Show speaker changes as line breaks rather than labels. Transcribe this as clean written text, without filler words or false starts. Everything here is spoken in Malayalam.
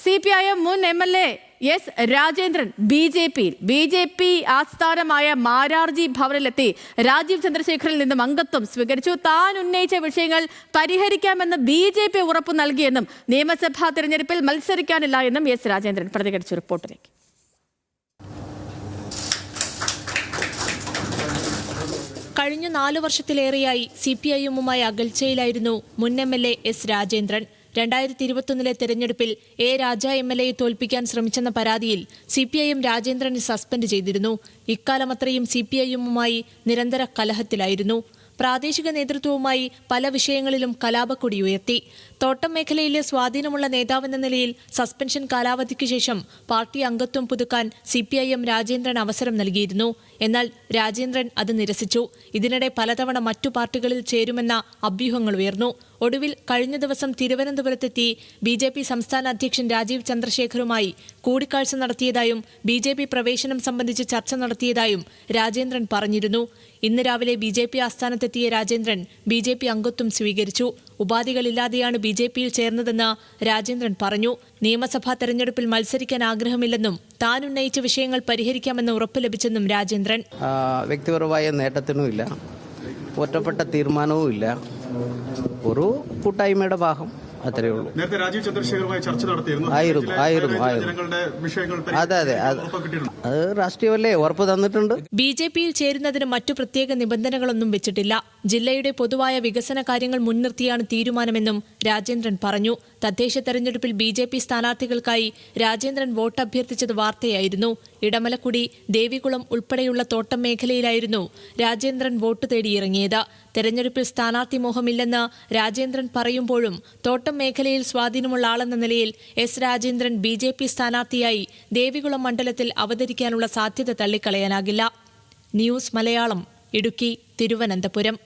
CPIM മുൻ MLA S Rajendran B J P ആസ്ഥാനമായ മാരാർജി ഭവനിലെത്തി രാജീവ് ചന്ദ്രശേഖറിൽ നിന്നും അംഗത്വം സ്വീകരിച്ചു. താൻ ഉന്നയിച്ച വിഷയങ്ങൾ പരിഹരിക്കാമെന്ന് BJP ഉറപ്പു നൽകിയെന്നും നിയമസഭാ തെരഞ്ഞെടുപ്പിൽ മത്സരിക്കാനില്ല എന്നും എസ് രാജേന്ദ്രൻ പ്രതികരിച്ചു. റിപ്പോർട്ടിലേക്ക്.
കഴിഞ്ഞ 4 വർഷത്തിലേറെയായി CPIMുമായി അകൽച്ചയിലായിരുന്നു മുൻ MLA എസ് രാജേന്ദ്രൻ. 2021 തെരഞ്ഞെടുപ്പിൽ രാജ MLAയെ തോൽപ്പിക്കാൻ ശ്രമിച്ചെന്ന പരാതിയിൽ CPIM രാജേന്ദ്രനെ സസ്പെൻഡ് ചെയ്തിരുന്നു. ഇക്കാലമത്രയും CPIMുമായി നിരന്തര കലഹത്തിലായിരുന്നു. പ്രാദേശിക നേതൃത്വവുമായി പല വിഷയങ്ങളിലും കലാപക്കൊടി ഉയർത്തി. തോട്ടം മേഖലയിലെ സ്വാധീനമുള്ള നേതാവെന്ന നിലയിൽ സസ്പെൻഷൻ കാലാവധിക്ക് ശേഷം പാർട്ടി അംഗത്വം പുതുക്കാൻ CPIM രാജേന്ദ്രൻ അവസരം നൽകിയിരുന്നു. എന്നാൽ രാജേന്ദ്രൻ അത് നിരസിച്ചു. ഇതിനിടെ പലതവണ മറ്റു പാർട്ടികളിൽ ചേരുമെന്ന അഭ്യൂഹങ്ങൾ ഉയർന്നു. ഒടുവിൽ കഴിഞ്ഞ ദിവസം തിരുവനന്തപുരത്തെത്തി BJP സംസ്ഥാന അധ്യക്ഷൻ രാജീവ് ചന്ദ്രശേഖറുമായി കൂടിക്കാഴ്ച നടത്തിയതായും BJP പ്രവേശനം സംബന്ധിച്ച് ചർച്ച നടത്തിയതായും രാജേന്ദ്രൻ പറഞ്ഞിരുന്നു. ഇന്ന് രാവിലെ BJP ആസ്ഥാനത്തെത്തിയ രാജേന്ദ്രൻ BJP അംഗത്വം സ്വീകരിച്ചു. ഉപാധികളില്ലാതെയാണ് BJPയിൽ ചേർന്നതെന്ന് രാജേന്ദ്രൻ പറഞ്ഞു. നിയമസഭാ തെരഞ്ഞെടുപ്പിൽ മത്സരിക്കാൻ ആഗ്രഹമില്ലെന്നും താൻ ഉന്നയിച്ച വിഷയങ്ങൾ പരിഹരിക്കാമെന്ന് ഉറപ്പ് ലഭിച്ചെന്നും രാജേന്ദ്രൻ.
വ്യക്തിപരമായ നേട്ടത്തിനുമില്ല, ഒറ്റപ്പെട്ട തീരുമാനവുമില്ല, ഒരു കൂട്ടായ്മയുടെ ഭാഗം അത്രയേ ഉള്ളൂ.
നേരത്തെ രാജീവ് ചന്ദ്രശേഖറുമായി ചർച്ച നടത്തിയിരുന്നു.
അതെ അത് രാഷ്ട്രീയമല്ലേ, ഉറപ്പ് തന്നിട്ടുണ്ട്.
BJPയിൽ ചേരുന്നതിന് മറ്റു പ്രത്യേക നിബന്ധനകളൊന്നും വെച്ചിട്ടില്ല. ജില്ലയുടെ പൊതുവായ വികസന കാര്യങ്ങൾ മുൻനിർത്തിയാണ് തീരുമാനമെന്നും രാജേന്ദ്രൻ പറഞ്ഞു. തദ്ദേശ തെരഞ്ഞെടുപ്പിൽ BJP സ്ഥാനാർത്ഥികൾക്കായി രാജേന്ദ്രൻ വോട്ട് അഭ്യർത്ഥിച്ചത് വാർത്തയായിരുന്നു. ഇടമലക്കുടി, ദേവികുളം ഉൾപ്പെടെയുള്ള തോട്ടം മേഖലയിലായിരുന്നു രാജേന്ദ്രൻ വോട്ട് തേടിയിറങ്ങിയത്. തെരഞ്ഞെടുപ്പിൽ സ്ഥാനാർത്ഥി മോഹമില്ലെന്ന് രാജേന്ദ്രൻ പറയുമ്പോഴും തോട്ടം മേഖലയിൽ സ്വാധീനമുള്ള ആളെന്ന നിലയിൽ എസ് രാജേന്ദ്രൻ BJP സ്ഥാനാർത്ഥിയായി ദേവികുളം മണ്ഡലത്തിൽ അവതരിക്കാനുള്ള സാധ്യത തള്ളിക്കളയാനാകില്ല. ന്യൂസ് മലയാളം, ഇടുക്കി, തിരുവനന്തപുരം.